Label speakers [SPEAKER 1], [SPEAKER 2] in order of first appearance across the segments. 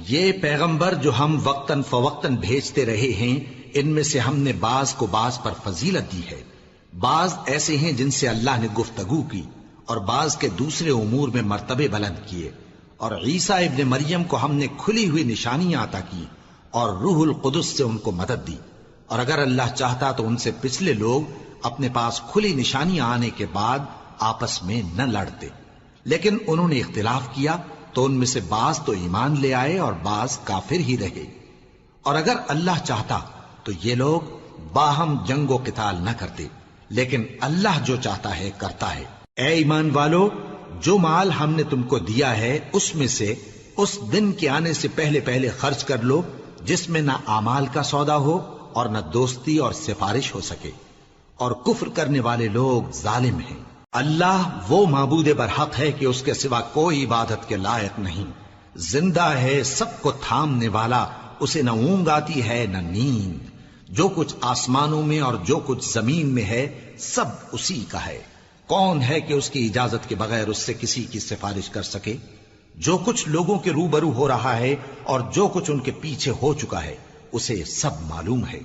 [SPEAKER 1] یہ پیغمبر جو ہم وقتاً فوقتاً بھیجتے رہے ہیں، ان میں سے ہم نے بعض کو بعض پر فضیلت دی ہے۔ بعض ایسے ہیں جن سے اللہ نے گفتگو کی، اور بعض کے دوسرے امور میں مرتبے بلند کیے۔ اور عیسیٰ ابن مریم کو ہم نے کھلی ہوئی نشانیاں عطا کی اور روح القدس سے ان کو مدد دی۔ اور اگر اللہ چاہتا تو ان سے پچھلے لوگ اپنے پاس کھلی نشانیاں آنے کے بعد آپس میں نہ لڑتے، لیکن انہوں نے اختلاف کیا تو ان میں سے بعض تو ایمان لے آئے اور بعض کافر ہی رہے۔ اور اگر اللہ چاہتا تو یہ لوگ باہم جنگ و قتال نہ کرتے، لیکن اللہ جو چاہتا ہے کرتا ہے۔ اے ایمان والو، جو مال ہم نے تم کو دیا ہے اس میں سے اس دن کے آنے سے پہلے پہلے خرچ کر لو جس میں نہ اعمال کا سودا ہو اور نہ دوستی اور سفارش ہو سکے، اور کفر کرنے والے لوگ ظالم ہیں۔ اللہ وہ معبود برحق ہے کہ اس کے سوا کوئی عبادت کے لائق نہیں، زندہ ہے، سب کو تھامنے والا، اسے نہ اونگ آتی ہے نہ نیند۔ جو کچھ آسمانوں میں اور جو کچھ زمین میں ہے سب اسی کا ہے۔ کون ہے کہ اس کی اجازت کے بغیر اس سے کسی کی سفارش کر سکے؟ جو کچھ لوگوں کے روبرو ہو رہا ہے اور جو کچھ ان کے پیچھے ہو چکا ہے اسے سب معلوم ہے،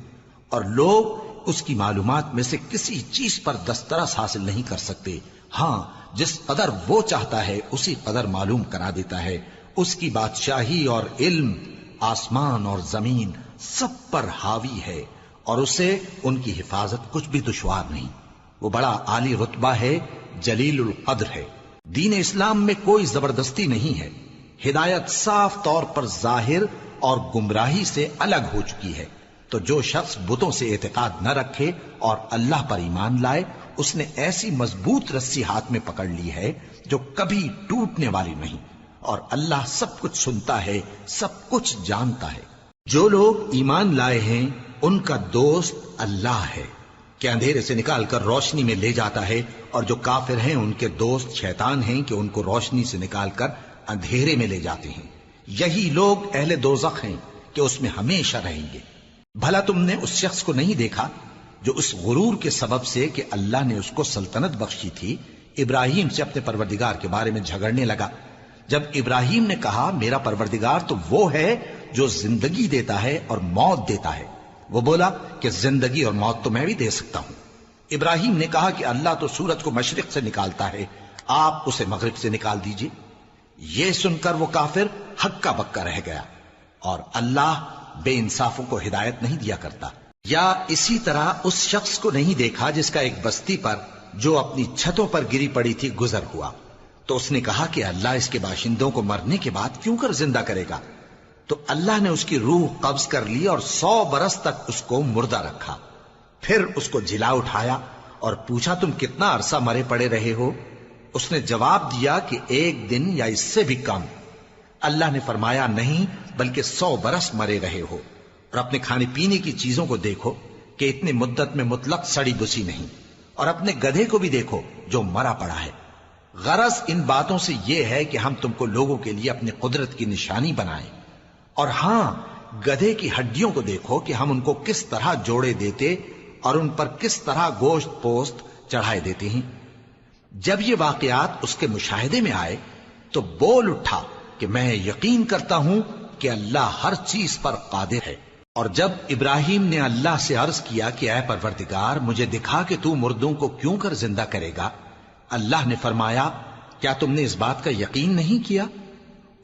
[SPEAKER 1] اور لوگ اس کی معلومات میں سے کسی چیز پر دسترس حاصل نہیں کر سکتے۔ ہاں، جس قدر وہ چاہتا ہے اسی قدر معلوم کرا دیتا ہے۔ اس کی بادشاہی اور علم آسمان اور زمین سب پر حاوی ہے، اور اسے ان کی حفاظت کچھ بھی دشوار نہیں۔ وہ بڑا عالی رتبہ ہے، جلیل القدر ہے۔ دین اسلام میں کوئی زبردستی نہیں ہے، ہدایت صاف طور پر ظاہر اور گمراہی سے الگ ہو چکی ہے۔ تو جو شخص بتوں سے اعتقاد نہ رکھے اور اللہ پر ایمان لائے، اس نے ایسی مضبوط رسی ہاتھ میں پکڑ لی ہے جو کبھی ٹوٹنے والی نہیں، اور اللہ سب کچھ سنتا ہے، سب کچھ جانتا ہے۔ جو لوگ ایمان لائے ہیں ان کا دوست اللہ ہے کہ اندھیرے سے نکال کر روشنی میں لے جاتا ہے، اور جو کافر ہیں ان کے دوست شیطان ہیں کہ ان کو روشنی سے نکال کر اندھیرے میں لے جاتے ہیں۔ یہی لوگ اہل دوزخ ہیں کہ اس میں ہمیشہ رہیں گے۔ بھلا تم نے اس شخص کو نہیں دیکھا جو اس غرور کے سبب سے کہ اللہ نے اس کو سلطنت بخشی تھی، ابراہیم سے اپنے پروردگار کے بارے میں جھگڑنے لگا؟ جب ابراہیم نے کہا میرا پروردگار تو وہ ہے جو زندگی دیتا ہے اور موت دیتا ہے، وہ بولا کہ زندگی اور موت تو میں بھی دے سکتا ہوں۔ ابراہیم نے کہا کہ اللہ تو سورج کو مشرق سے نکالتا ہے، آپ اسے مغرب سے نکال دیجئے۔ یہ سن کر وہ کافر ہکا بکا رہ گیا، اور اللہ بے انصافوں کو ہدایت نہیں دیا کرتا۔ یا اسی طرح اس شخص کو نہیں دیکھا جس کا ایک بستی پر جو اپنی چھتوں پر گری پڑی تھی گزر ہوا، تو اس نے کہا کہ اللہ اس کے باشندوں کو مرنے کے بعد کیوں کر زندہ کرے گا؟ تو اللہ نے اس کی روح قبض کر لی اور 100 برس تک اس کو مردہ رکھا۔ پھر اس کو جلا اٹھایا اور پوچھا تم کتنا عرصہ مرے پڑے رہے ہو؟ اس نے جواب دیا کہ 1 دن یا اس سے بھی کم۔ اللہ نے فرمایا نہیں، بلکہ 100 برس مرے رہے ہو، اور اپنے کھانے پینے کی چیزوں کو دیکھو کہ اتنی مدت میں مطلق سڑی بسی نہیں، اور اپنے گدھے کو بھی دیکھو جو مرا پڑا ہے۔ غرض ان باتوں سے یہ ہے کہ ہم تم کو لوگوں کے لیے اپنی قدرت کی نشانی بنائیں۔ اور ہاں، گدھے کی ہڈیوں کو دیکھو کہ ہم ان کو کس طرح جوڑے دیتے اور ان پر کس طرح گوشت پوست چڑھائے دیتے ہیں۔ جب یہ واقعات اس کے مشاہدے میں آئے تو بول اٹھا کہ میں یقین کرتا ہوں کہ اللہ ہر چیز پر قادر ہے۔ اور جب ابراہیم نے اللہ سے عرض کیا کہ اے پروردگار مجھے دکھا کہ تو مردوں کو کیوں کر زندہ کرے گا، اللہ نے فرمایا کیا تم نے اس بات کا یقین نہیں کیا؟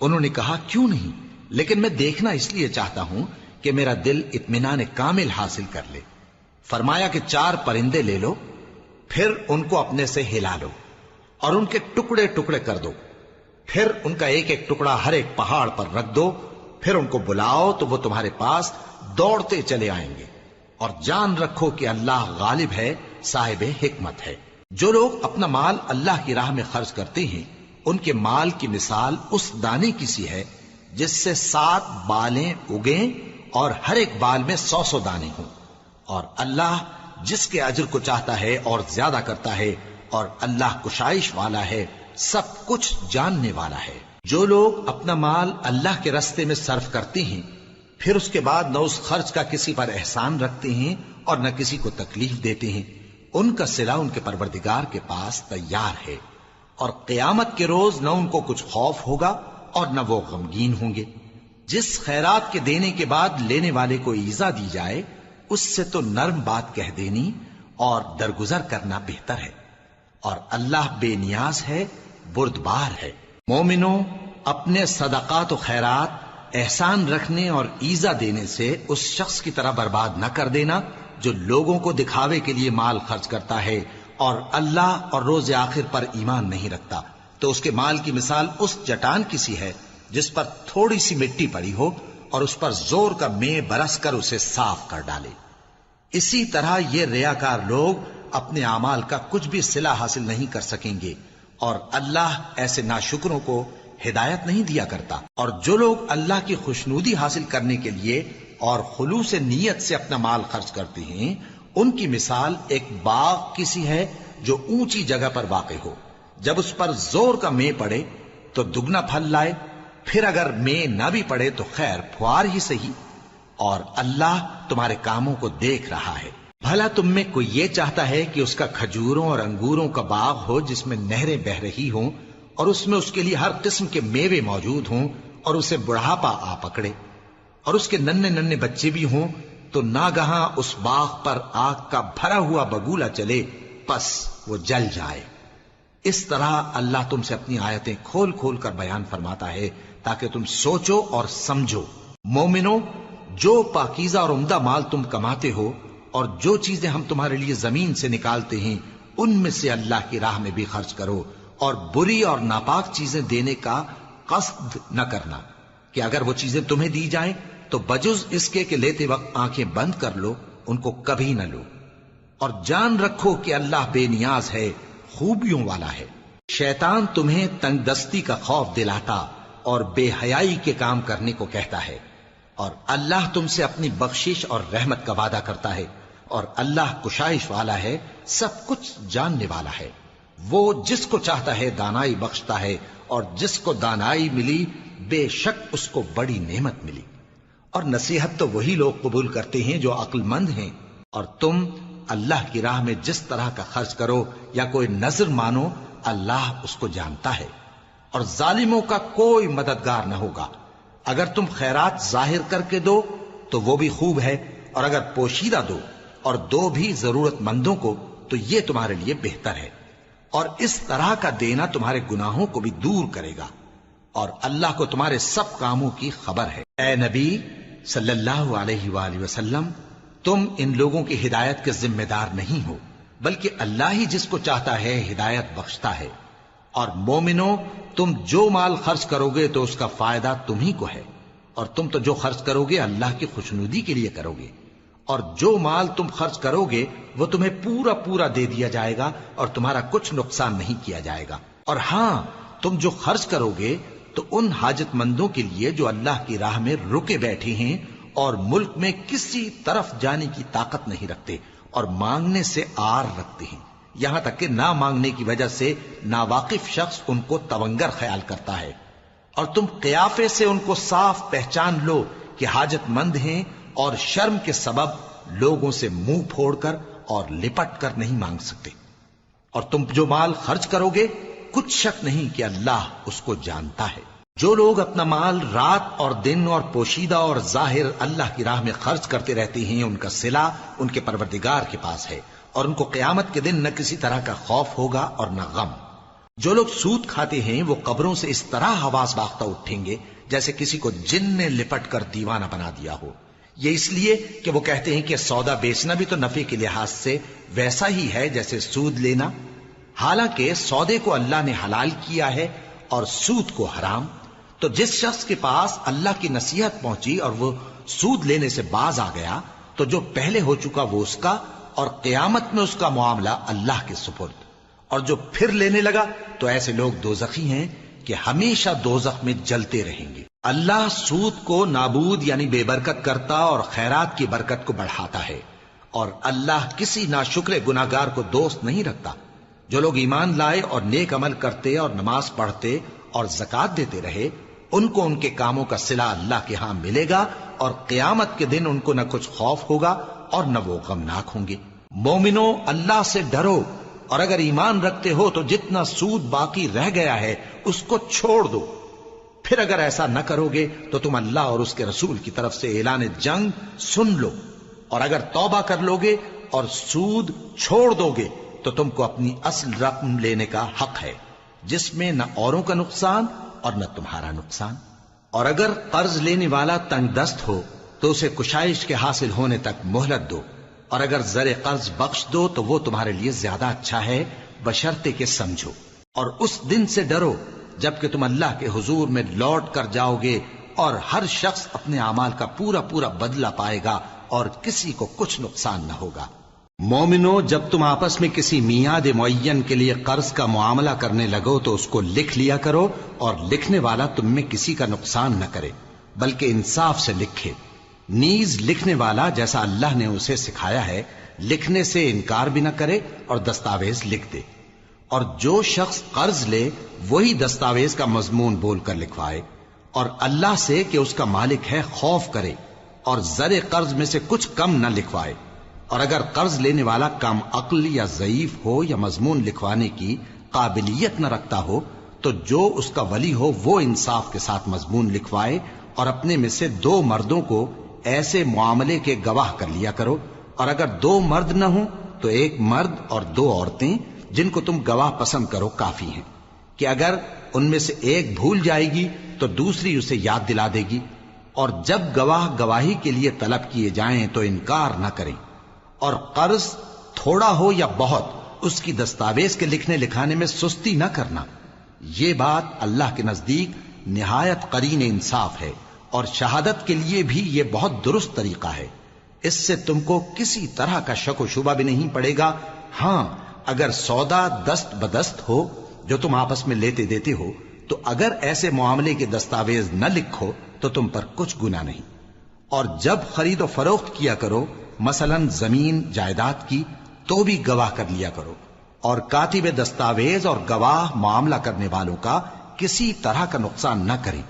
[SPEAKER 1] انہوں نے کہا کیوں نہیں، لیکن میں دیکھنا اس لیے چاہتا ہوں کہ میرا دل اطمینان کامل حاصل کر لے۔ فرمایا کہ 4 پرندے لے لو، پھر ان کو اپنے سے ہلا لو اور ان کے ٹکڑے ٹکڑے کر دو، پھر ان کا ایک ایک ٹکڑا ہر ایک پہاڑ پر رکھ دو، پھر ان کو بلاؤ تو وہ تمہارے پاس دوڑتے چلے آئیں گے، اور جان رکھو کہ اللہ غالب ہے، صاحب حکمت ہے۔ جو لوگ اپنا مال اللہ کی راہ میں خرچ کرتے ہیں ان کے مال کی مثال اس دانے کی سی ہے جس سے 7 بالیں اگیں اور ہر ایک بال میں 100 دانے ہوں، اور اللہ جس کے اجر کو چاہتا ہے اور زیادہ کرتا ہے، اور اللہ کشائش والا ہے، سب کچھ جاننے والا ہے۔ جو لوگ اپنا مال اللہ کے راستے میں صرف کرتے ہیں پھر اس کے بعد نہ اس خرچ کا کسی پر احسان رکھتے ہیں اور نہ کسی کو تکلیف دیتے ہیں، ان کا صلہ ان کے پروردگار کے پاس تیار ہے، اور قیامت کے روز نہ ان کو کچھ خوف ہوگا اور نہ وہ غمگین ہوں گے۔ جس خیرات کے دینے کے بعد لینے والے کو ایذا دی جائے اس سے تو نرم بات کہہ دینی اور درگزر کرنا بہتر ہے، اور اللہ بے نیاز ہے، بردبار ہے۔ مومنوں، اپنے صدقات و خیرات احسان رکھنے اور ایذا دینے سے اس شخص کی طرح برباد نہ کر دینا جو لوگوں کو دکھاوے کے لیے مال خرچ کرتا ہے اور اللہ اور روز آخر پر ایمان نہیں رکھتا، تو اس کے مال کی مثال اس چٹان کی سی ہے جس پر تھوڑی سی مٹی پڑی ہو اور اس پر زور کا مے برس کر اسے صاف کر ڈالے۔ اسی طرح یہ ریاکار لوگ اپنے اعمال کا کچھ بھی صلہ حاصل نہیں کر سکیں گے، اور اللہ ایسے ناشکروں کو ہدایت نہیں دیا کرتا۔ اور جو لوگ اللہ کی خوشنودی حاصل کرنے کے لیے اور خلوص نیت سے اپنا مال خرچ کرتے ہیں، ان کی مثال ایک باغ کی سی ہے جو اونچی جگہ پر واقع ہو، جب اس پر زور کا مے پڑے تو دگنا پھل لائے، پھر اگر مے نہ بھی پڑے تو خیر پھوار ہی صحیح، اور اللہ تمہارے کاموں کو دیکھ رہا ہے۔ بھلا تم میں کوئی یہ چاہتا ہے کہ اس کا کھجوروں اور انگوروں کا باغ ہو جس میں نہریں بہہ رہی ہوں اور اس میں اس کے لیے ہر قسم کے میوے موجود ہوں اور اسے بڑھاپا آ پکڑے اور اس کے ننھے ننھے بچے بھی ہوں، تو ناگہاں اس باغ پر آگ کا بھرا ہوا بگولا چلے، پس وہ جل جائے۔ اس طرح اللہ تم سے اپنی آیتیں کھول کھول کر بیان فرماتا ہے تاکہ تم سوچو اور سمجھو۔ مومنو، جو پاکیزہ اور عمدہ مال تم کماتے ہو اور جو چیزیں ہم تمہارے لیے زمین سے نکالتے ہیں ان میں سے اللہ کی راہ میں بھی خرچ کرو، اور بری اور ناپاک چیزیں دینے کا قصد نہ کرنا کہ اگر وہ چیزیں تمہیں دی جائیں تو بجز اس کے کہ لیتے وقت آنکھیں بند کر لو ان کو کبھی نہ لو، اور جان رکھو کہ اللہ بے نیاز ہے، خوبیوں والا ہے۔ شیطان تمہیں تنگ دستی کا خوف دلاتا اور بے حیائی کے کام کرنے کو کہتا ہے، اور اللہ تم سے اپنی بخشش اور رحمت کا وعدہ کرتا ہے، اور اللہ کشائش والا ہے، سب کچھ جاننے والا ہے۔ وہ جس کو چاہتا ہے دانائی بخشتا ہے، اور جس کو دانائی ملی بے شک اس کو بڑی نعمت ملی۔ اور نصیحت تو وہی لوگ قبول کرتے ہیں جو عقل مند ہیں، اور تم اللہ کی راہ میں جس طرح کا خرچ کرو یا کوئی نذر مانو اللہ اس کو جانتا ہے، اور ظالموں کا کوئی مددگار نہ ہوگا۔ اگر تم خیرات ظاہر کر کے دو تو وہ بھی خوب ہے، اور اگر پوشیدہ دو اور دو بھی ضرورت مندوں کو تو یہ تمہارے لیے بہتر ہے، اور اس طرح کا دینا تمہارے گناہوں کو بھی دور کرے گا، اور اللہ کو تمہارے سب کاموں کی خبر ہے۔ اے نبی صلی اللہ علیہ وآلہ وسلم، تم ان لوگوں کی ہدایت کے ذمہ دار نہیں ہو، بلکہ اللہ ہی جس کو چاہتا ہے ہدایت بخشتا ہے۔ اور مومنو، تم جو مال خرچ کرو گے تو اس کا فائدہ تمہیں کو ہے، اور تم تو جو خرچ کرو گے اللہ کی خوشنودی کے لیے کرو گے، اور جو مال تم خرچ کرو گے وہ تمہیں پورا پورا دے دیا جائے گا اور تمہارا کچھ نقصان نہیں کیا جائے گا۔ اور ہاں، تم جو خرچ کرو گے تو ان حاجت مندوں کے لیے جو اللہ کی راہ میں رکے بیٹھے ہیں اور ملک میں کسی طرف جانے کی طاقت نہیں رکھتے اور مانگنے سے آر رکھتے ہیں، یہاں تک کہ نہ مانگنے کی وجہ سے ناواقف شخص ان کو تونگر خیال کرتا ہے، اور تم قیافے سے ان کو صاف پہچان لو کہ حاجت مند ہیں، اور شرم کے سبب لوگوں سے منہ پھوڑ کر اور لپٹ کر نہیں مانگ سکتے۔ اور تم جو مال خرچ کرو گے کچھ شک نہیں کہ اللہ اس کو جانتا ہے۔ جو لوگ اپنا مال رات اور دن اور پوشیدہ اور ظاہر اللہ کی راہ میں خرچ کرتے رہتے ہیں، ان کا صلہ ان کے پروردگار کے پاس ہے، اور ان کو قیامت کے دن نہ کسی طرح کا خوف ہوگا اور نہ غم۔ جو لوگ سود کھاتے ہیں وہ قبروں سے اس طرح حواس باختہ اٹھیں گے جیسے کسی کو جن نے لپٹ کر دیوانہ بنا دیا ہو، یہ اس لیے کہ وہ کہتے ہیں کہ سودا بیچنا بھی تو نفع کے لحاظ سے ویسا ہی ہے جیسے سود لینا، حالانکہ سودے کو اللہ نے حلال کیا ہے اور سود کو حرام۔ تو جس شخص کے پاس اللہ کی نصیحت پہنچی اور وہ سود لینے سے باز آ گیا تو جو پہلے ہو چکا وہ اس کا، اور قیامت میں اس کا معاملہ اللہ کے سپرد، اور جو پھر لینے لگا تو ایسے لوگ دوزخی ہیں کہ ہمیشہ دوزخ میں جلتے رہیں گے۔ اللہ سود کو نابود یعنی بے برکت کرتا اور خیرات کی برکت کو بڑھاتا ہے، اور اللہ کسی ناشکر گناہگار کو دوست نہیں رکھتا۔ جو لوگ ایمان لائے اور نیک عمل کرتے اور نماز پڑھتے اور زکوٰۃ دیتے رہے، ان کو ان کے کاموں کا صلہ اللہ کے ہاں ملے گا، اور قیامت کے دن ان کو نہ کچھ خوف ہوگا اور نہ وہ غمناک ہوں گے۔ مومنو، اللہ سے ڈرو، اور اگر ایمان رکھتے ہو تو جتنا سود باقی رہ گیا ہے اس کو چھوڑ دو، پھر اگر ایسا نہ کرو گے تو تم اللہ اور اس کے رسول کی طرف سے اعلان جنگ سن لو، اور اگر توبہ کر لو گے اور سود چھوڑ دو گے تو تم کو اپنی اصل رقم لینے کا حق ہے، جس میں نہ اوروں کا نقصان اور نہ تمہارا نقصان۔ اور اگر قرض لینے والا تنگ دست ہو تو اسے کشائش کے حاصل ہونے تک مہلت دو، اور اگر زر قرض بخش دو تو وہ تمہارے لیے زیادہ اچھا ہے، بشرطے کہ سمجھو۔ اور اس دن سے ڈرو جبکہ تم اللہ کے حضور میں لوٹ کر جاؤ گے، اور ہر شخص اپنے اعمال کا پورا پورا بدلہ پائے گا اور کسی کو کچھ نقصان نہ ہوگا۔ مومنو، جب تم آپس میں کسی میعاد معین کے لیے قرض کا معاملہ کرنے لگو تو اس کو لکھ لیا کرو، اور لکھنے والا تم میں کسی کا نقصان نہ کرے بلکہ انصاف سے لکھے۔ نیز لکھنے والا جیسا اللہ نے اسے سکھایا ہے لکھنے سے انکار بھی نہ کرے اور دستاویز لکھ دے، اور جو شخص قرض لے وہی دستاویز کا مضمون بول کر لکھوائے، اور اللہ سے کہ اس کا مالک ہے خوف کرے، اور زر قرض میں سے کچھ کم نہ لکھوائے۔ اور اگر قرض لینے والا کم عقل یا ضعیف ہو یا مضمون لکھوانے کی قابلیت نہ رکھتا ہو تو جو اس کا ولی ہو وہ انصاف کے ساتھ مضمون لکھوائے، اور اپنے میں سے 2 مردوں کو ایسے معاملے کے گواہ کر لیا کرو، اور اگر 2 مرد نہ ہوں تو 1 مرد اور 2 عورتیں جن کو تم گواہ پسند کرو کافی ہیں، کہ اگر ان میں سے ایک بھول جائے گی تو دوسری اسے یاد دلا دے گی۔ اور جب گواہ گواہی کے لیے طلب کیے جائیں تو انکار نہ کریں، اور قرض تھوڑا ہو یا بہت اس کی دستاویز کے لکھنے لکھانے میں سستی نہ کرنا۔ یہ بات اللہ کے نزدیک نہایت قرین انصاف ہے، اور شہادت کے لیے بھی یہ بہت درست طریقہ ہے۔ اس سے تم کو کسی طرح کا شک و شبہ بھی نہیں پڑے گا۔ ہاں، اگر سودا دست بدست ہو جو تم آپس میں لیتے دیتے ہو تو اگر ایسے معاملے کے دستاویز نہ لکھو تو تم پر کچھ گناہ نہیں۔ اور جب خرید و فروخت کیا کرو، مثلا زمین جائیداد کی، تو بھی گواہ کر لیا کرو، اور کاتب دستاویز اور گواہ معاملہ کرنے والوں کا کسی طرح کا نقصان نہ کریں۔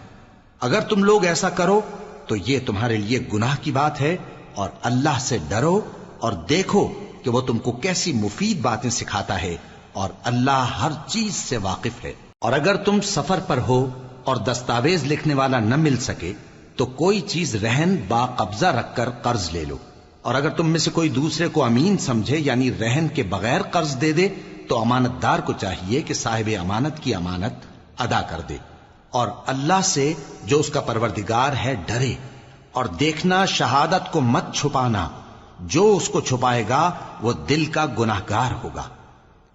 [SPEAKER 1] اگر تم لوگ ایسا کرو تو یہ تمہارے لیے گناہ کی بات ہے، اور اللہ سے ڈرو اور دیکھو کہ وہ تم کو کیسی مفید باتیں سکھاتا ہے، اور اللہ ہر چیز سے واقف ہے۔ اور اگر تم سفر پر ہو اور دستاویز لکھنے والا نہ مل سکے تو کوئی چیز رہن با قبضہ رکھ کر قرض لے لو، اور اگر تم میں سے کوئی دوسرے کو امین سمجھے یعنی رہن کے بغیر قرض دے دے تو امانت دار کو چاہیے کہ صاحب امانت کی امانت ادا کر دے، اور اللہ سے جو اس کا پروردگار ہے ڈرے، اور دیکھنا شہادت کو مت چھپانا، جو اس کو چھپائے گا وہ دل کا گناہگار ہوگا۔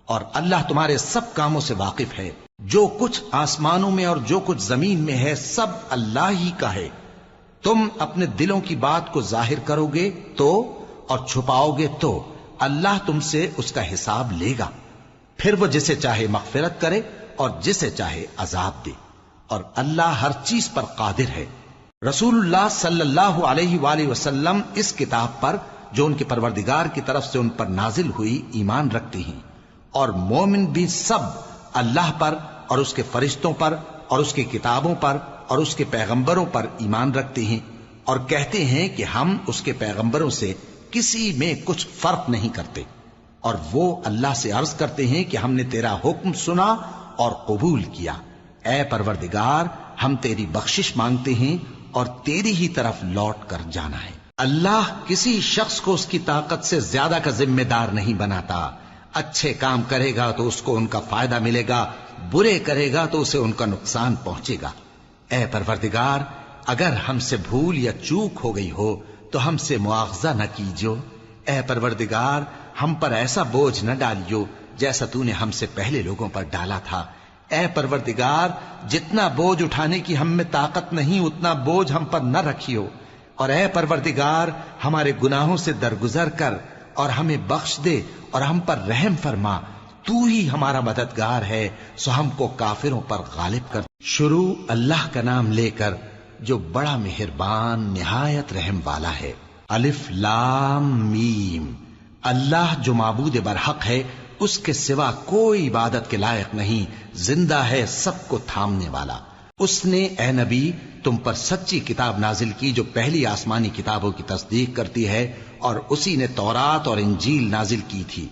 [SPEAKER 1] اور اللہ تمہارے سب کاموں سے واقف ہے، جو کچھ آسمانوں میں اور جو کچھ زمین میں ہے سب اللہ ہی کا ہے۔ تم اپنے دلوں کی بات کو ظاہر کرو گے تو اور چھپاؤ گے تو اللہ تم سے اس کا حساب لے گا، پھر وہ جسے چاہے مغفرت کرے اور جسے چاہے عذاب دے، اور اللہ ہر چیز پر قادر ہے۔ رسول اللہ صلی اللہ علیہ وآلہ وسلم اس کتاب پر جو ان کے پروردگار کی طرف سے ان پر نازل ہوئی ایمان رکھتے ہیں، اور مومن بھی سب اللہ پر اور اس کے فرشتوں پر اور اس کی کتابوں پر اور اس کے پیغمبروں پر ایمان رکھتے ہیں، اور کہتے ہیں کہ ہم اس کے پیغمبروں سے کسی میں کچھ فرق نہیں کرتے، اور وہ اللہ سے عرض کرتے ہیں کہ ہم نے تیرا حکم سنا اور قبول کیا۔ اے پروردگار، ہم تیری بخشش مانگتے ہیں اور تیری ہی طرف لوٹ کر جانا ہے۔ اللہ کسی شخص کو اس کی طاقت سے زیادہ کا ذمہ دار نہیں بناتا۔ اچھے کام کرے گا تو اس کو ان کا فائدہ ملے گا، برے کرے گا تو اسے ان کا نقصان پہنچے گا۔ اے پروردگار، اگر ہم سے بھول یا چوک ہو گئی ہو تو ہم سے مواخذہ نہ کیجو۔ اے پروردگار، ہم پر ایسا بوجھ نہ ڈالیو جیسا تو نے ہم سے پہلے لوگوں پر ڈالا تھا۔ اے پروردگار، جتنا بوجھ اٹھانے کی ہم میں طاقت نہیں اتنا بوجھ ہم پر نہ رکھیو، اور اے پروردگار، ہمارے گناہوں سے درگزر کر اور ہمیں بخش دے اور ہم پر رحم فرما، تو ہی ہمارا مددگار ہے، سو ہم کو کافروں پر غالب کر۔ شروع اللہ کا نام لے کر جو بڑا مہربان نہایت رحم والا ہے۔ الف لام میم۔ اللہ جو معبود برحق ہے، اس کے سوا کوئی عبادت کے لائق نہیں، زندہ ہے، سب کو تھامنے والا۔ اس نے اے نبی تم پر سچی کتاب نازل کی جو پہلی آسمانی کتابوں کی تصدیق کرتی ہے، اور اسی نے تورات اور انجیل نازل کی تھی۔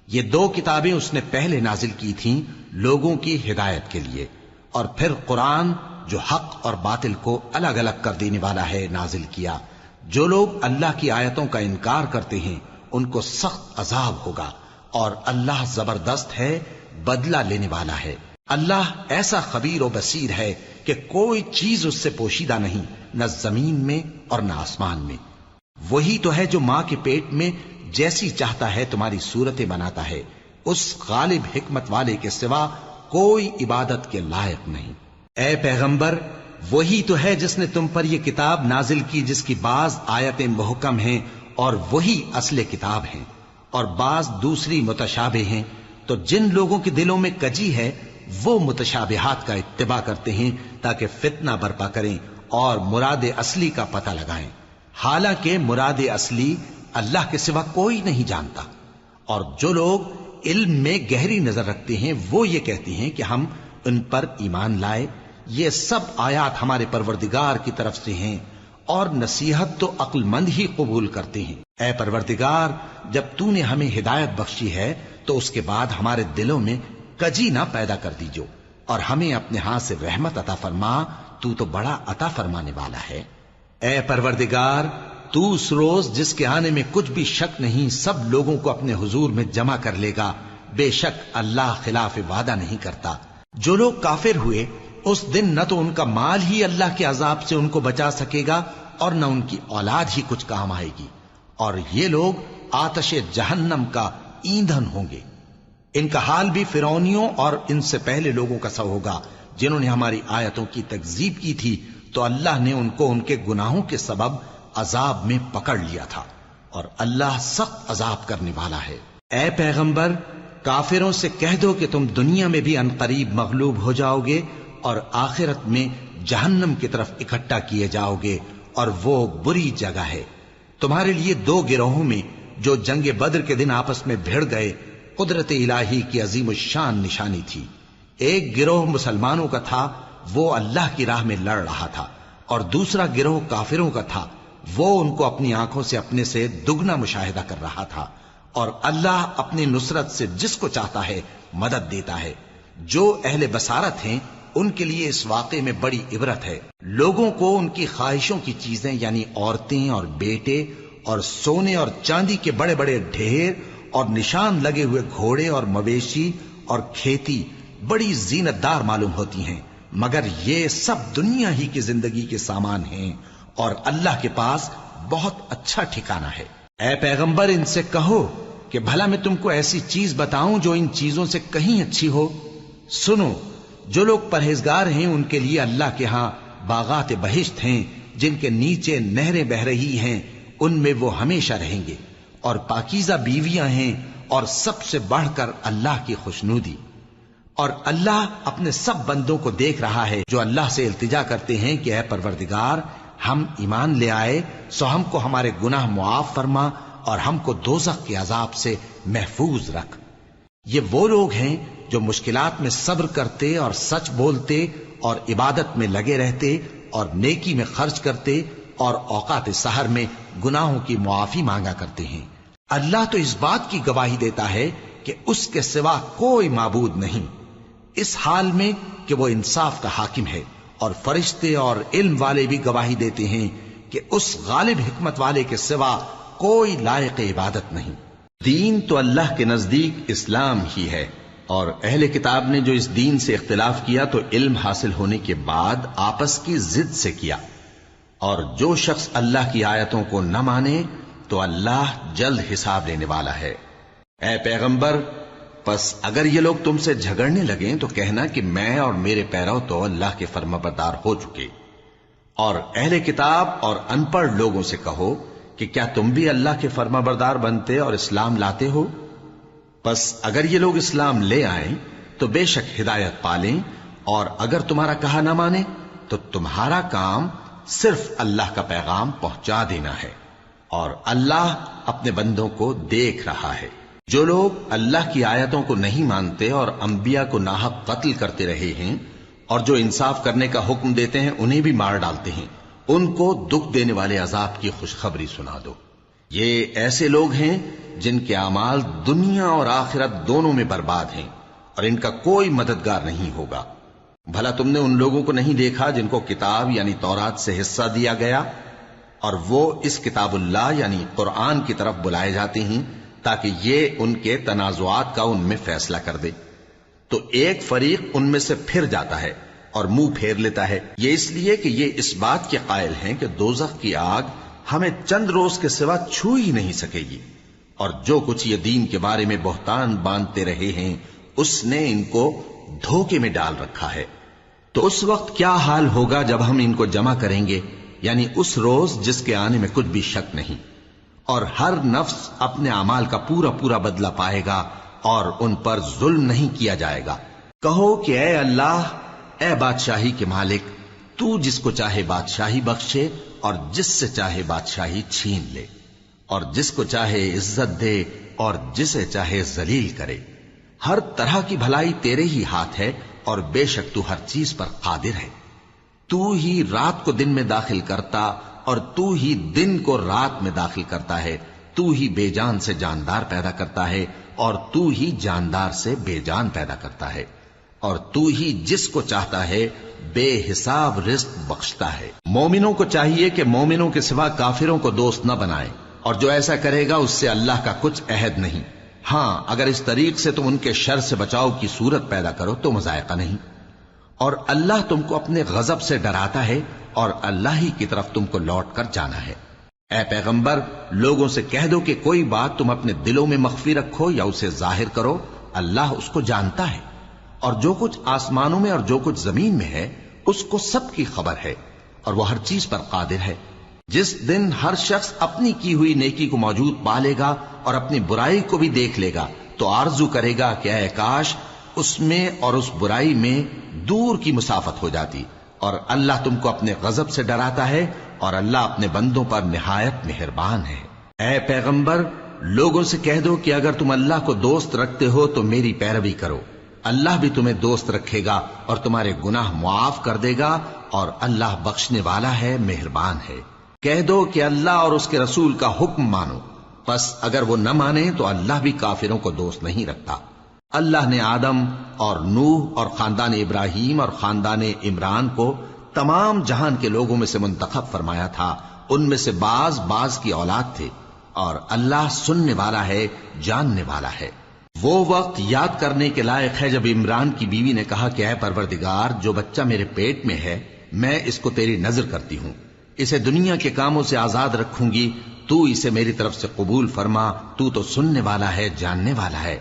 [SPEAKER 1] یہ 2 کتابیں اس نے پہلے نازل کی تھیں لوگوں کی ہدایت کے لیے، اور پھر قرآن جو حق اور باطل کو الگ الگ کر دینے والا ہے نازل کیا۔ جو لوگ اللہ کی آیتوں کا انکار کرتے ہیں ان کو سخت عذاب ہوگا، اور اللہ زبردست ہے، بدلہ لینے والا ہے۔ اللہ ایسا خبیر و بصیر ہے کہ کوئی چیز اس سے پوشیدہ نہیں، نہ زمین میں اور نہ آسمان میں۔ وہی تو ہے جو ماں کے پیٹ میں جیسی چاہتا ہے تمہاری صورتیں بناتا ہے، اس غالب حکمت والے کے سوا کوئی عبادت کے لائق نہیں۔ اے پیغمبر، وہی تو ہے جس نے تم پر یہ کتاب نازل کی جس کی بعض آیتیں محکم ہیں اور وہی اصل کتاب ہیں، اور بعض دوسری متشابہ ہیں۔ تو جن لوگوں کے دلوں میں کجی ہے وہ متشابہات کا اتباع کرتے ہیں تاکہ فتنہ برپا کریں اور مراد اصلی کا پتہ لگائیں، حالانکہ مراد اصلی اللہ کے سوا کوئی نہیں جانتا۔ اور جو لوگ علم میں گہری نظر رکھتے ہیں وہ یہ کہتے ہیں کہ ہم ان پر ایمان لائے، یہ سب آیات ہمارے پروردگار کی طرف سے ہیں، اور نصیحت تو عقل مند ہی قبول کرتے ہیں۔ اے پروردگار، جب تو نے ہمیں ہدایت بخشی ہے تو اس کے بعد ہمارے دلوں میں کجی نہ پیدا کر دیجو، اور ہمیں اپنے ہاتھ سے رحمت عطا فرما، تو بڑا عطا فرمانے والا ہے۔ اے پروردگار، تو اس روز جس کے آنے میں کچھ بھی شک نہیں سب لوگوں کو اپنے حضور میں جمع کر لے گا، بے شک اللہ خلاف وعدہ نہیں کرتا۔ جو لوگ کافر ہوئے اس دن نہ تو ان کا مال ہی اللہ کے عذاب سے ان کو بچا سکے گا اور نہ ان کی اولاد ہی کچھ کام آئے گی، اور یہ لوگ آتش جہنم کا ایندھن ہوں گے۔ ان کا حال بھی فرعونیوں اور ان سے پہلے لوگوں کا سا ہوگا جنہوں نے ہماری آیتوں کی تکذیب کی تھی، تو اللہ نے ان کو ان کے گناہوں کے سبب عذاب میں پکڑ لیا تھا، اور اللہ سخت عذاب کرنے والا ہے۔ اے پیغمبر، کافروں سے کہہ دو کہ تم دنیا میں بھی عنقریب مغلوب ہو جاؤ گے اور آخرت میں جہنم کی طرف اکٹھا کیے جاؤ گے، اور وہ بری جگہ ہے۔ تمہارے لیے دو گروہوں میں جو جنگ بدر کے دن آپس میں بھیڑ گئے قدرت الہی کی عظیم الشان نشانی تھی۔ ایک گروہ مسلمانوں کا تھا، وہ اللہ کی راہ میں لڑ رہا تھا، اور دوسرا گروہ کافروں کا تھا، وہ ان کو اپنی آنکھوں سے اپنے سے دگنا مشاہدہ کر رہا تھا۔ اور اللہ اپنی نصرت سے جس کو چاہتا ہے مدد دیتا ہے۔ جو اہل بصارت ہیں ان کے لیے اس واقعے میں بڑی عبرت ہے۔ لوگوں کو ان کی خواہشوں کی چیزیں یعنی عورتیں اور بیٹے اور سونے اور چاندی کے بڑے بڑے ڈھیر اور نشان لگے ہوئے گھوڑے اور مویشی اور کھیتی بڑی زینت دار معلوم ہوتی ہیں، مگر یہ سب دنیا ہی کی زندگی کے سامان ہیں، اور اللہ کے پاس بہت اچھا ٹھکانہ ہے۔ اے پیغمبر، ان سے کہو کہ بھلا میں تم کو ایسی چیز بتاؤں جو ان چیزوں سے کہیں اچھی ہو؟ سنو، جو لوگ پرہیزگار ہیں ان کے لیے اللہ کے ہاں باغات بہشت ہیں جن کے نیچے نہریں بہ رہی ہیں، ان میں وہ ہمیشہ رہیں گے، اور پاکیزہ بیویاں ہیں، اور سب سے بڑھ کر اللہ کی خوشنودی۔ اور اللہ اپنے سب بندوں کو دیکھ رہا ہے جو اللہ سے التجا کرتے ہیں کہ اے پروردگار، ہم ایمان لے آئے سو ہم کو ہمارے گناہ معاف فرما اور ہم کو دوزخ کے عذاب سے محفوظ رکھ۔ یہ وہ لوگ ہیں جو مشکلات میں صبر کرتے اور سچ بولتے اور عبادت میں لگے رہتے اور نیکی میں خرچ کرتے اور اوقات سحر میں گناہوں کی معافی مانگا کرتے ہیں۔ اللہ تو اس بات کی گواہی دیتا ہے کہ اس کے سوا کوئی معبود نہیں، اس حال میں کہ وہ انصاف کا حاکم ہے، اور فرشتے اور علم والے بھی گواہی دیتے ہیں کہ اس غالب حکمت والے کے سوا کوئی لائق عبادت نہیں۔ دین تو اللہ کے نزدیک اسلام ہی ہے، اور اہل کتاب نے جو اس دین سے اختلاف کیا تو علم حاصل ہونے کے بعد آپس کی ضد سے کیا، اور جو شخص اللہ کی آیتوں کو نہ مانے تو اللہ جلد حساب لینے والا ہے۔ اے پیغمبر، پس اگر یہ لوگ تم سے جھگڑنے لگیں تو کہنا کہ میں اور میرے پیرو تو اللہ کے فرمانبردار ہو چکے، اور اہل کتاب اور ان پڑھ لوگوں سے کہو کہ کیا تم بھی اللہ کے فرمانبردار بنتے اور اسلام لاتے ہو؟ پس اگر یہ لوگ اسلام لے آئیں تو بے شک ہدایت پالیں، اور اگر تمہارا کہا نہ مانے تو تمہارا کام صرف اللہ کا پیغام پہنچا دینا ہے، اور اللہ اپنے بندوں کو دیکھ رہا ہے۔ جو لوگ اللہ کی آیتوں کو نہیں مانتے اور انبیاء کو ناحق قتل کرتے رہے ہیں، اور جو انصاف کرنے کا حکم دیتے ہیں انہیں بھی مار ڈالتے ہیں، ان کو دکھ دینے والے عذاب کی خوشخبری سنا دو۔ یہ ایسے لوگ ہیں جن کے اعمال دنیا اور آخرت دونوں میں برباد ہیں، اور ان کا کوئی مددگار نہیں ہوگا۔ بھلا تم نے ان لوگوں کو نہیں دیکھا جن کو کتاب یعنی تورات سے حصہ دیا گیا اور وہ اس کتاب اللہ یعنی قرآن کی طرف بلائے جاتے ہیں تاکہ یہ ان کے تنازعات کا ان میں فیصلہ کر دے؟ تو ایک فریق ان میں سے پھر جاتا ہے اور منہ پھیر لیتا ہے، یہ اس لیے کہ یہ اس بات کے قائل ہیں کہ دوزخ کی آگ ہمیں چند روز کے سوا چھو ہی نہیں سکے گی، اور جو کچھ یہ دین کے بارے میں بہتان باندھتے رہے ہیں اس نے ان کو دھوکے میں ڈال رکھا ہے۔ تو اس وقت کیا حال ہوگا جب ہم ان کو جمع کریں گے، یعنی اس روز جس کے آنے میں کچھ بھی شک نہیں، اور ہر نفس اپنے اعمال کا پورا پورا بدلہ پائے گا اور ان پر ظلم نہیں کیا جائے گا۔ کہو کہ اے اللہ، اے بادشاہی کے مالک، تو جس کو چاہے بادشاہی بخشے اور جس سے چاہے بادشاہی چھین لے، اور جس کو چاہے عزت دے اور جسے چاہے ذلیل کرے۔ ہر طرح کی بھلائی تیرے ہی ہاتھ ہے اور بے شک تو ہر چیز پر قادر ہے۔ تو ہی رات کو دن میں داخل کرتا اور تو ہی دن کو رات میں داخل کرتا ہے، تو ہی بے جان سے جاندار پیدا کرتا ہے اور تو ہی جاندار سے بے جان پیدا کرتا ہے، اور تو ہی جس کو چاہتا ہے بے حساب رزق بخشتا ہے۔ مومنوں کو چاہیے کہ مومنوں کے سوا کافروں کو دوست نہ بنائیں، اور جو ایسا کرے گا اس سے اللہ کا کچھ عہد نہیں۔ ہاں، اگر اس طریق سے تم ان کے شر سے بچاؤ کی صورت پیدا کرو تو مذائقہ نہیں، اور اللہ تم کو اپنے غضب سے ڈراتا ہے اور اللہ ہی کی طرف تم کو لوٹ کر جانا ہے۔ اے پیغمبر، لوگوں سے کہہ دو کہ کوئی بات تم اپنے دلوں میں مخفی رکھو یا اسے ظاہر کرو، اللہ اس کو جانتا ہے، اور جو کچھ آسمانوں میں اور جو کچھ زمین میں ہے اس کو سب کی خبر ہے، اور وہ ہر چیز پر قادر ہے۔ جس دن ہر شخص اپنی کی ہوئی نیکی کو موجود پا لے گا اور اپنی برائی کو بھی دیکھ لے گا تو آرزو کرے گا کہ اے کاش اس میں اور اس برائی میں دور کی مسافت ہو جاتی، اور اللہ تم کو اپنے غضب سے ڈراتا ہے اور اللہ اپنے بندوں پر نہایت مہربان ہے۔ اے پیغمبر، لوگوں سے کہہ دو کہ اگر تم اللہ کو دوست رکھتے ہو تو میری پیروی کرو، اللہ بھی تمہیں دوست رکھے گا اور تمہارے گناہ معاف کر دے گا، اور اللہ بخشنے والا ہے، مہربان ہے۔ کہہ دو کہ اللہ اور اس کے رسول کا حکم مانو، پس اگر وہ نہ مانے تو اللہ بھی کافروں کو دوست نہیں رکھتا۔ اللہ نے آدم اور نوح اور خاندان ابراہیم اور خاندان عمران کو تمام جہان کے لوگوں میں سے منتخب فرمایا تھا، ان میں سے بعض کی اولاد تھے، اور اللہ سننے والا ہے، جاننے والا ہے۔ وہ وقت یاد کرنے کے لائق ہے جب عمران کی بیوی نے کہا کہ اے پروردگار، جو بچہ میرے پیٹ میں ہے میں اس کو تیری نظر کرتی ہوں، اسے دنیا کے کاموں سے آزاد رکھوں گی، تو اسے میری طرف سے قبول فرما، تو سننے والا ہے، جاننے والا ہے۔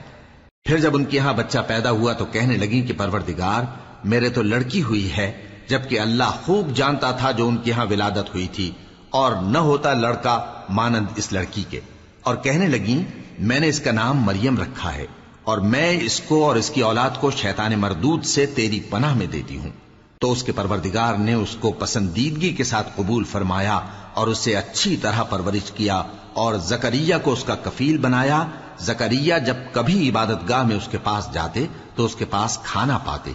[SPEAKER 1] پھر جب ان کے ہاں بچہ پیدا ہوا تو کہنے لگی کہ پروردگار، میرے تو لڑکی ہوئی ہے، جبکہ اللہ خوب جانتا تھا جو ان کے ہاں ولادت ہوئی تھی، اور نہ ہوتا لڑکا مانند اس لڑکی کے، اور کہنے لگی میں نے اس کا نام مریم رکھا ہے، اور میں اس کو اور اس کی اولاد کو شیطان مردود سے تیری پناہ میں دیتی ہوں۔ تو اس کے پروردگار نے اس کو پسندیدگی کے ساتھ قبول فرمایا اور اسے اچھی طرح پرورش کیا، اور زکریا کو اس کا کفیل بنایا۔ زکریا جب کبھی عبادت گاہ میں اس کے پاس جاتے تو اس کے پاس کھانا پاتے۔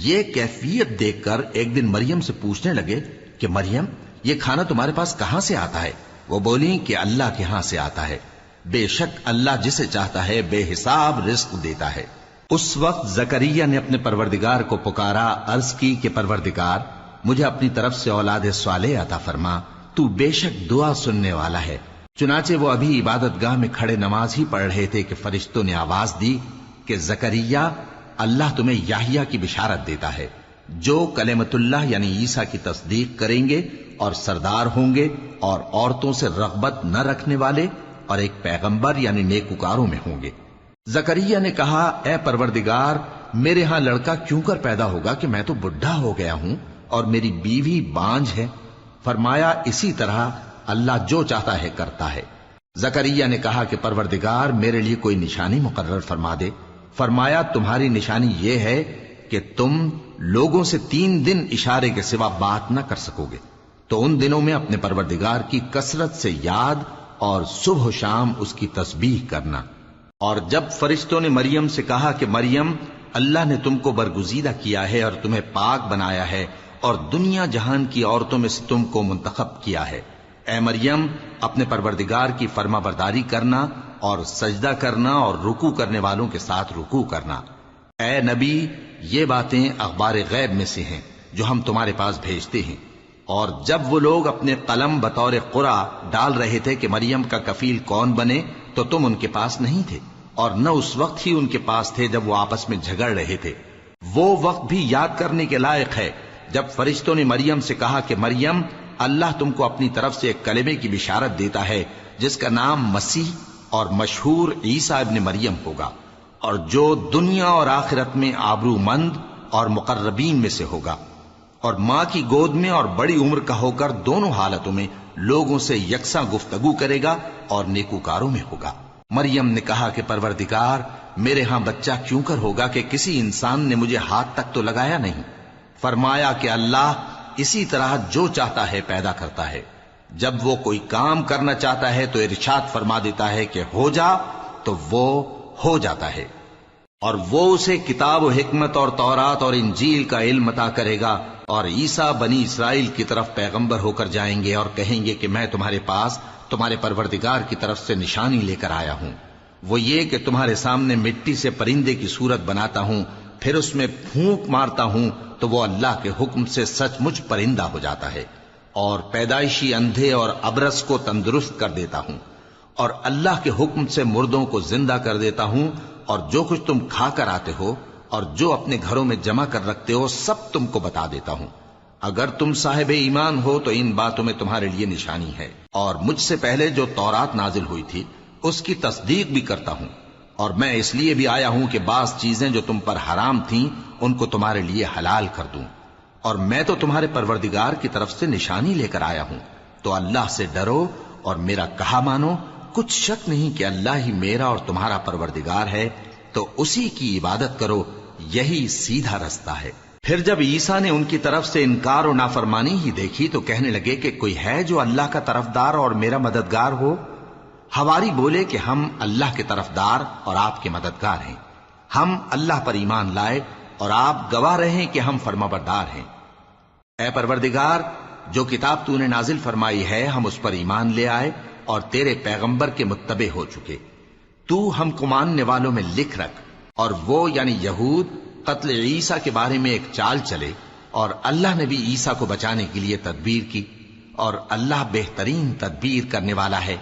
[SPEAKER 1] یہ کیفیت دیکھ کر ایک دن مریم سے پوچھنے لگے کہ مریم، یہ کھانا تمہارے پاس کہاں سے آتا ہے؟ وہ بولی کہ اللہ کے ہاں سے آتا ہے، بے شک اللہ جسے چاہتا ہے بے حساب رزق دیتا ہے۔ اس وقت زکریا نے اپنے پروردگار کو پکارا، عرض کی کہ پروردگار، مجھے اپنی طرف سے اولاد صالح عطا فرما، تو بے شک دعا سننے والا ہے۔ چنانچہ وہ ابھی عبادت گاہ میں کھڑے نماز ہی پڑھ رہے تھے کہ فرشتوں نے آواز دی کہ زکریا، اللہ تمہیں یحییٰ کی بشارت دیتا ہے، جو کلمۃ اللہ یعنی عیسیٰ کی تصدیق کریں گے اور سردار ہوں گے اور عورتوں سے رغبت نہ رکھنے والے اور ایک پیغمبر یعنی نیکوکاروں میں ہوں گے۔ زکریا نے کہا، اے پروردگار، میرے ہاں لڑکا کیوں کر پیدا ہوگا کہ میں تو بڈھا ہو گیا ہوں اور میری بیوی بانجھ ہے؟ فرمایا، اسی طرح اللہ جو چاہتا ہے کرتا ہے۔ زکریا نے کہا کہ پروردگار، میرے لیے کوئی نشانی مقرر فرما دے۔ فرمایا، تمہاری نشانی یہ ہے کہ تم لوگوں سے 3 دن اشارے کے سوا بات نہ کر سکو گے، تو ان دنوں میں اپنے پروردگار کی کثرت سے یاد اور صبح و شام اس کی تسبیح کرنا۔ اور جب فرشتوں نے مریم سے کہا کہ مریم، اللہ نے تم کو برگزیدہ کیا ہے اور تمہیں پاک بنایا ہے اور دنیا جہان کی عورتوں میں سے تم کو منتخب کیا ہے، اے مریم، اپنے پروردگار کی فرما برداری کرنا اور سجدہ کرنا اور رکوع کرنے والوں کے ساتھ رکوع کرنا۔ اے نبی، یہ باتیں اخبار غیب میں سے ہیں جو ہم تمہارے پاس بھیجتے ہیں۔ اور جب وہ لوگ اپنے قلم بطور قرعہ ڈال رہے تھے کہ مریم کا کفیل کون بنے تو تم ان کے پاس نہیں تھے، اور نہ اس وقت ہی ان کے پاس تھے جب وہ آپس میں جھگڑ رہے تھے۔ وہ وقت بھی یاد کرنے کے لائق ہے جب فرشتوں نے مریم سے کہا کہ مریم، اللہ تم کو اپنی طرف سے ایک کلمے کی بشارت دیتا ہے جس کا نام مسیح اور مشہور عیسیٰ ابن مریم ہوگا، اور جو دنیا اور آخرت میں آبرو مند اور مقربین میں سے ہوگا، اور ماں کی گود میں اور بڑی عمر کا ہو کر دونوں حالتوں میں لوگوں سے یکساں گفتگو کرے گا اور نیکوکاروں میں ہوگا۔ مریم نے کہا کہ پروردگار، میرے ہاں بچہ کیوں کر ہوگا کہ کسی انسان نے مجھے ہاتھ تک تو لگایا نہیں۔ فرمایا کہ اللہ اسی طرح جو چاہتا ہے پیدا کرتا ہے، جب وہ کوئی کام کرنا چاہتا ہے تو ارشاد فرما دیتا ہے کہ ہو جا تو وہ ہو جاتا ہے۔ اور وہ اسے کتاب و حکمت اور تورات اور انجیل کا علم عطا کرے گا، اور عیسیٰ بنی اسرائیل کی طرف پیغمبر ہو کر جائیں گے اور کہیں گے کہ میں تمہارے پاس تمہارے پروردگار کی طرف سے نشانی لے کر آیا ہوں، وہ یہ کہ تمہارے سامنے مٹی سے پرندے کی صورت بناتا ہوں، پھر اس میں پھونک مارتا ہوں تو وہ اللہ کے حکم سے سچ مچ پرندہ ہو جاتا ہے، اور پیدائشی اندھے اور ابرص کو تندرست کر دیتا ہوں، اور اللہ کے حکم سے مردوں کو زندہ کر دیتا ہوں، اور جو کچھ تم کھا کر آتے ہو اور جو اپنے گھروں میں جمع کر رکھتے ہو سب تم کو بتا دیتا ہوں۔ اگر تم صاحب ایمان ہو تو ان باتوں میں تمہارے لیے نشانی ہے، اور مجھ سے پہلے جو تورات نازل ہوئی تھی اس کی تصدیق بھی کرتا ہوں، اور میں اس لیے بھی آیا ہوں کہ بعض چیزیں جو تم پر حرام تھیں ان کو تمہارے لیے حلال کر دوں، اور میں تو تمہارے پروردگار کی طرف سے نشانی لے کر آیا ہوں، تو اللہ سے ڈرو اور میرا کہا مانو۔ کچھ شک نہیں کہ اللہ ہی میرا اور تمہارا پروردگار ہے، تو اسی کی عبادت کرو، یہی سیدھا رستہ ہے۔ پھر جب عیسیٰ نے ان کی طرف سے انکار و نافرمانی ہی دیکھی تو کہنے لگے کہ کوئی ہے جو اللہ کا طرفدار اور میرا مددگار ہو؟ حواری بولے کہ ہم اللہ کے طرفدار اور آپ کے مددگار ہیں، ہم اللہ پر ایمان لائے اور آپ گواہ رہیں کہ ہم فرمانبردار ہیں۔ اے پروردگار، جو کتاب تو نے نازل فرمائی ہے ہم اس پر ایمان لے آئے اور تیرے پیغمبر کے متبع ہو چکے، تو ہم کو ماننے والوں میں لکھ رکھ۔ اور وہ یعنی یہود قتل عیسیٰ کے بارے میں ایک چال چلے، اور اللہ نے بھی عیسیٰ کو بچانے کے لیے تدبیر کی، اور اللہ بہترین تدبیر کرنے والا ہے۔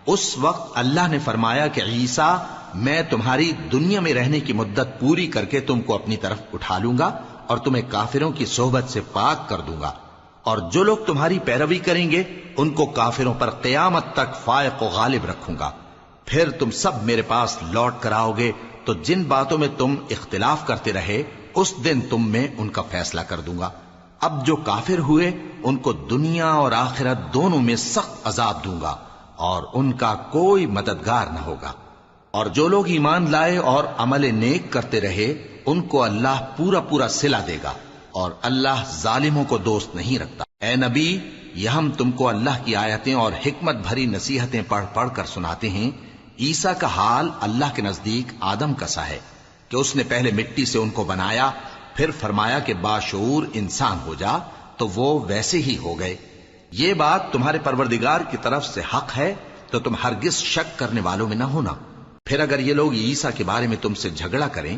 [SPEAKER 1] اس وقت اللہ نے فرمایا کہ عیسیٰ، میں تمہاری دنیا میں رہنے کی مدت پوری کر کے تم کو اپنی طرف اٹھا لوں گا اور تمہیں کافروں کی صحبت سے پاک کر دوں گا، اور جو لوگ تمہاری پیروی کریں گے ان کو کافروں پر قیامت تک فائق و غالب رکھوں گا۔ پھر تم سب میرے پاس لوٹ کر آؤ گے تو جن باتوں میں تم اختلاف کرتے رہے اس دن تم میں ان کا فیصلہ کر دوں گا۔ اب جو کافر ہوئے ان کو دنیا اور آخرت دونوں میں سخت عذاب دوں گا، اور ان کا کوئی مددگار نہ ہوگا۔ اور جو لوگ ایمان لائے اور عمل نیک کرتے رہے ان کو اللہ پورا پورا صلہ دے گا، اور اللہ ظالموں کو دوست نہیں رکھتا۔ اے نبی، یہ ہم تم کو اللہ کی آیتیں اور حکمت بھری نصیحتیں پڑھ پڑھ کر سناتے ہیں۔ عیسیٰ کا حال اللہ کے نزدیک آدم کا سا ہے کہ اس نے پہلے مٹی سے ان کو بنایا، پھر فرمایا کہ باشعور انسان ہو جا، تو وہ ویسے ہی ہو گئے۔ یہ بات تمہارے پروردگار کی طرف سے حق ہے، تو تم ہرگز شک کرنے والوں میں نہ ہونا۔ پھر اگر یہ لوگ عیسیٰ کے بارے میں تم سے جھگڑا کریں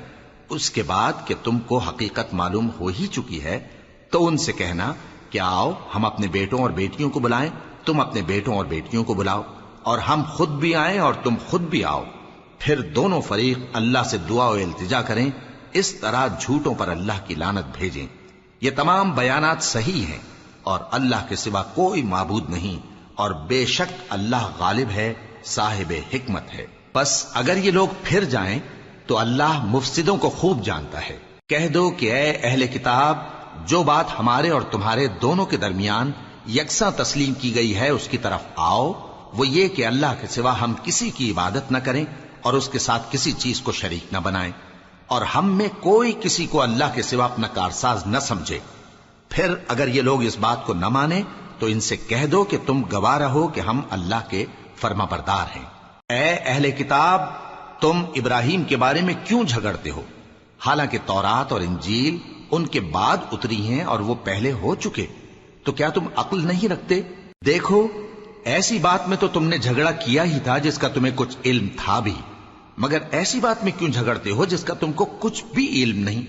[SPEAKER 1] اس کے بعد کہ تم کو حقیقت معلوم ہو ہی چکی ہے، تو ان سے کہنا کہ آؤ ہم اپنے بیٹوں اور بیٹیوں کو بلائیں، تم اپنے بیٹوں اور بیٹیوں کو بلاؤ، اور ہم خود بھی آئیں اور تم خود بھی آؤ، پھر دونوں فریق اللہ سے دعا و التجا کریں، اس طرح جھوٹوں پر اللہ کی لعنت بھیجیں۔ یہ تمام بیانات صحیح ہیں، اور اللہ کے سوا کوئی معبود نہیں، اور بے شک اللہ غالب ہے، صاحب حکمت ہے۔ بس اگر یہ لوگ پھر جائیں تو اللہ مفسدوں کو خوب جانتا ہے۔ کہہ دو کہ اے اہل کتاب، جو بات ہمارے اور تمہارے دونوں کے درمیان یکساں تسلیم کی گئی ہے اس کی طرف آؤ، وہ یہ کہ اللہ کے سوا ہم کسی کی عبادت نہ کریں اور اس کے ساتھ کسی چیز کو شریک نہ بنائیں، اور ہم میں کوئی کسی کو اللہ کے سوا اپنا کارساز نہ سمجھے۔ پھر اگر یہ لوگ اس بات کو نہ مانیں تو ان سے کہہ دو کہ تم گواہ رہو کہ ہم اللہ کے فرما بردار ہیں۔ اے اہل کتاب، تم ابراہیم کے بارے میں کیوں جھگڑتے ہو؟ حالانکہ تورات اور انجیل ان کے بعد اتری ہیں اور وہ پہلے ہو چکے، تو کیا تم عقل نہیں رکھتے؟ دیکھو، ایسی بات میں تو تم نے جھگڑا کیا ہی تھا جس کا تمہیں کچھ علم تھا بھی، مگر ایسی بات میں کیوں جھگڑتے ہو جس کا تم کو کچھ بھی علم نہیں؟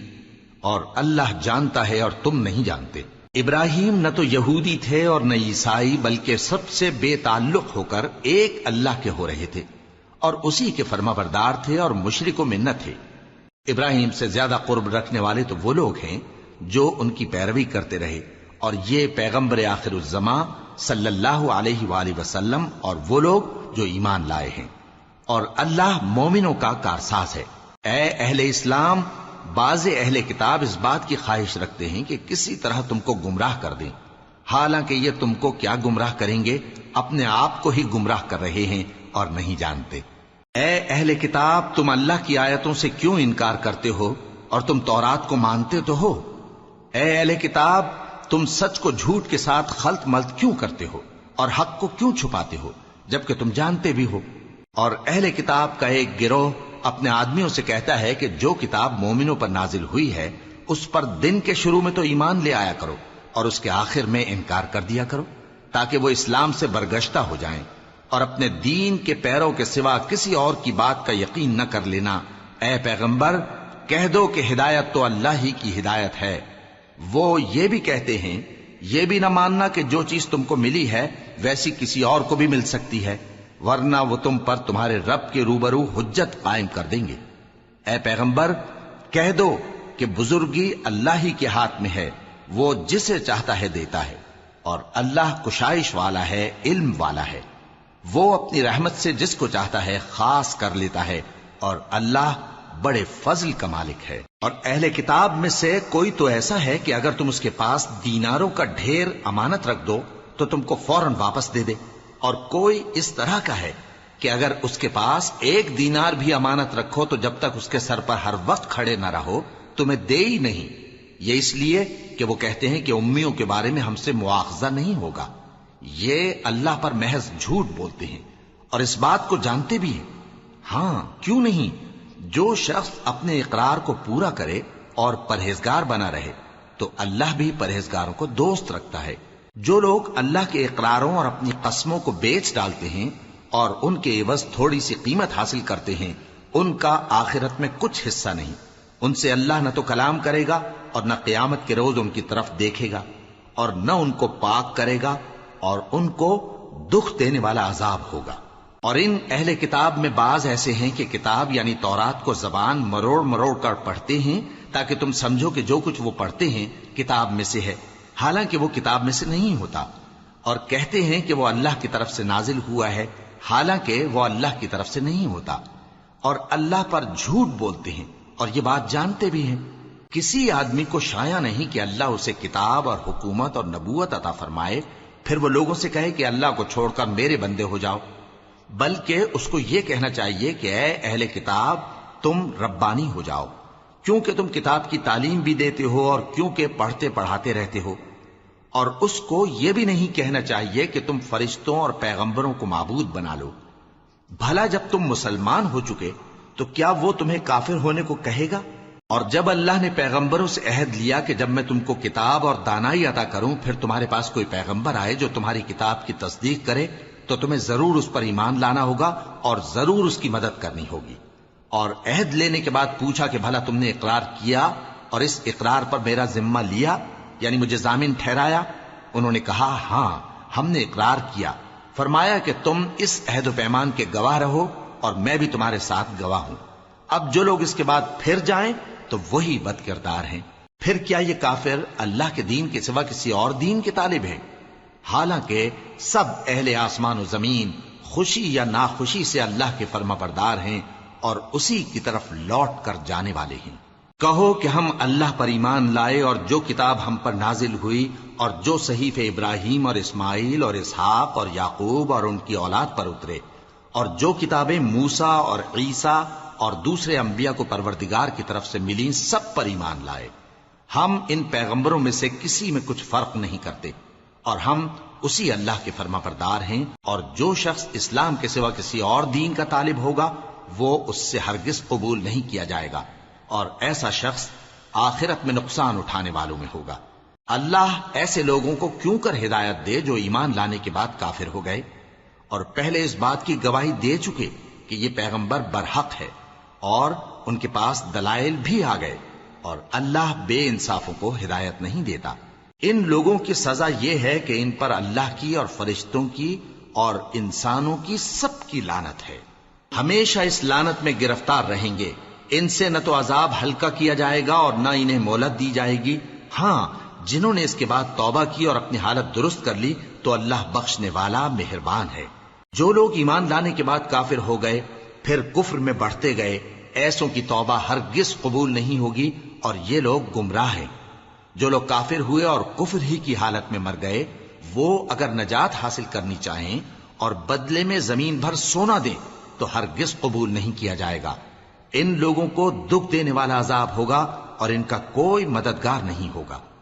[SPEAKER 1] اور اللہ جانتا ہے اور تم نہیں جانتے۔ ابراہیم نہ تو یہودی تھے اور نہ عیسائی، بلکہ سب سے بے تعلق ہو کر ایک اللہ کے ہو رہے تھے اور اسی کے فرما بردار تھے اور مشرکوں میں نہ تھے۔ ابراہیم سے زیادہ قرب رکھنے والے تو وہ لوگ ہیں جو ان کی پیروی کرتے رہے، اور یہ پیغمبر آخر الزماں صلی اللہ علیہ وآلہ وسلم اور وہ لوگ جو ایمان لائے ہیں، اور اللہ مومنوں کا کارساز ہے۔ اے اہل اسلام، بعض اہل کتاب اس بات کی خواہش رکھتے ہیں کہ کسی طرح تم کو گمراہ کر دیں، حالانکہ یہ تم کو کیا گمراہ کریں گے، اپنے آپ کو ہی گمراہ کر رہے ہیں اور نہیں جانتے۔ اے اہل کتاب، تم اللہ کی آیتوں سے کیوں انکار کرتے ہو اور تم تورات کو مانتے تو ہو؟ اے اہل کتاب، تم سچ کو جھوٹ کے ساتھ خلط ملط کیوں کرتے ہو اور حق کو کیوں چھپاتے ہو جبکہ تم جانتے بھی ہو؟ اور اہل کتاب کا ایک گروہ اپنے آدمیوں سے کہتا ہے کہ جو کتاب مومنوں پر نازل ہوئی ہے اس پر دن کے شروع میں تو ایمان لے آیا کرو اور اس کے آخر میں انکار کر دیا کرو، تاکہ وہ اسلام سے برگشتہ ہو جائیں اور اپنے دین کے پیروں کے سوا کسی اور کی بات کا یقین نہ کر لینا۔ اے پیغمبر، کہہ دو کہ ہدایت تو اللہ ہی کی ہدایت ہے۔ وہ یہ بھی کہتے ہیں، یہ بھی نہ ماننا کہ جو چیز تم کو ملی ہے ویسی کسی اور کو بھی مل سکتی ہے، ورنہ وہ تم پر تمہارے رب کے روبرو حجت قائم کر دیں گے۔ اے پیغمبر، کہہ دو کہ بزرگی اللہ ہی کے ہاتھ میں ہے، وہ جسے چاہتا ہے دیتا ہے، اور اللہ کشائش والا ہے، علم والا ہے۔ وہ اپنی رحمت سے جس کو چاہتا ہے خاص کر لیتا ہے، اور اللہ بڑے فضل کا مالک ہے۔ اور اہل کتاب میں سے کوئی تو ایسا ہے کہ اگر تم اس کے پاس دیناروں کا ڈھیر امانت رکھ دو تو تم کو فوراً واپس دے دے، اور کوئی اس طرح کا ہے کہ اگر اس کے پاس ایک دینار بھی امانت رکھو تو جب تک اس کے سر پر ہر وقت کھڑے نہ رہو تمہیں دے ہی نہیں۔ یہ اس لیے کہ وہ کہتے ہیں کہ امیوں کے بارے میں ہم سے مواخذہ نہیں ہوگا۔ یہ اللہ پر محض جھوٹ بولتے ہیں اور اس بات کو جانتے بھی ہیں۔ ہاں، کیوں نہیں، جو شخص اپنے اقرار کو پورا کرے اور پرہیزگار بنا رہے تو اللہ بھی پرہیزگاروں کو دوست رکھتا ہے۔ جو لوگ اللہ کے اقراروں اور اپنی قسموں کو بیچ ڈالتے ہیں اور ان کے عوض تھوڑی سی قیمت حاصل کرتے ہیں، ان کا آخرت میں کچھ حصہ نہیں۔ ان سے اللہ نہ تو کلام کرے گا اور نہ قیامت کے روز ان کی طرف دیکھے گا، اور نہ ان کو پاک کرے گا، اور ان کو دکھ دینے والا عذاب ہوگا۔ اور ان اہل کتاب میں بعض ایسے ہیں کہ کتاب یعنی تورات کو زبان مروڑ مروڑ کر پڑھتے ہیں تاکہ تم سمجھو کہ جو کچھ وہ پڑھتے ہیں کتاب میں سے ہے، حالانکہ وہ کتاب میں سے نہیں ہوتا، اور کہتے ہیں کہ وہ اللہ کی طرف سے نازل ہوا ہے، حالانکہ وہ اللہ کی طرف سے نہیں ہوتا، اور اللہ پر جھوٹ بولتے ہیں اور یہ بات جانتے بھی ہیں۔ کسی آدمی کو شایع نہیں کہ اللہ اسے کتاب اور حکومت اور نبوت عطا فرمائے پھر وہ لوگوں سے کہے کہ اللہ کو چھوڑ کر میرے بندے ہو جاؤ، بلکہ اس کو یہ کہنا چاہیے کہ اے اہل کتاب، تم ربانی ہو جاؤ، کیونکہ تم کتاب کی تعلیم بھی دیتے ہو اور کیونکہ پڑھتے پڑھاتے رہتے ہو۔ اور اس کو یہ بھی نہیں کہنا چاہیے کہ تم فرشتوں اور پیغمبروں کو معبود بنا لو۔ بھلا جب تم مسلمان ہو چکے تو کیا وہ تمہیں کافر ہونے کو کہے گا؟ اور جب اللہ نے پیغمبروں سے عہد لیا کہ جب میں تم کو کتاب اور دانائی عطا کروں پھر تمہارے پاس کوئی پیغمبر آئے جو تمہاری کتاب کی تصدیق کرے تو تمہیں ضرور اس پر ایمان لانا ہوگا اور ضرور اس کی مدد کرنی ہوگی۔ اور عہد لینے کے بعد پوچھا کہ بھلا تم نے اقرار کیا اور اس اقرار پر میرا ذمہ لیا، یعنی مجھے ضامن ٹھہرایا؟ انہوں نے کہا ہاں، ہم نے اقرار کیا۔ فرمایا کہ تم اس عہد و پیمان کے گواہ رہو اور میں بھی تمہارے ساتھ گواہ ہوں۔ اب جو لوگ اس کے بعد پھر جائیں تو وہی بد کردار ہیں۔ پھر کیا یہ کافر اللہ کے دین کے سوا کسی اور دین کے طالب ہیں؟ حالانکہ سب اہل آسمان و زمین خوشی یا ناخوشی سے اللہ کے فرما بردار ہیں اور اسی کی طرف لوٹ کر جانے والے ہیں۔ کہو کہ ہم اللہ پر ایمان لائے اور جو کتاب ہم پر نازل ہوئی اور جو صحیفے ابراہیم اور اسماعیل اور اسحاق اور یعقوب اور ان کی اولاد پر اترے، اور جو کتابیں موسیٰ اور عیسیٰ اور دوسرے انبیاء کو پروردگار کی طرف سے ملیں، سب پر ایمان لائے۔ ہم ان پیغمبروں میں سے کسی میں کچھ فرق نہیں کرتے، اور ہم اسی اللہ کے فرما بردار ہیں۔ اور جو شخص اسلام کے سوا کسی اور دین کا طالب ہوگا وہ اس سے ہرگز قبول نہیں کیا جائے گا، اور ایسا شخص آخرت میں نقصان اٹھانے والوں میں ہوگا۔ اللہ ایسے لوگوں کو کیوں کر ہدایت دے جو ایمان لانے کے بعد کافر ہو گئے اور پہلے اس بات کی گواہی دے چکے کہ یہ پیغمبر برحق ہے اور ان کے پاس دلائل بھی آ گئے، اور اللہ بے انصافوں کو ہدایت نہیں دیتا۔ ان لوگوں کی سزا یہ ہے کہ ان پر اللہ کی اور فرشتوں کی اور انسانوں کی سب کی لعنت ہے، ہمیشہ اس لعنت میں گرفتار رہیں گے۔ ان سے نہ تو عذاب ہلکا کیا جائے گا اور نہ انہیں مہلت دی جائے گی۔ ہاں، جنہوں نے اس کے بعد توبہ کی اور اپنی حالت درست کر لی تو اللہ بخشنے والا مہربان ہے۔ جو لوگ ایمان لانے کے بعد کافر ہو گئے پھر کفر میں بڑھتے گئے، ایسوں کی توبہ ہرگز قبول نہیں ہوگی اور یہ لوگ گمراہ ہیں۔ جو لوگ کافر ہوئے اور کفر ہی کی حالت میں مر گئے، وہ اگر نجات حاصل کرنی چاہیں اور بدلے میں زمین بھر سونا دیں تو ہرگز قبول نہیں کیا جائے گا۔ ان لوگوں کو دکھ دینے والا عذاب ہوگا اور ان کا کوئی مددگار نہیں ہوگا۔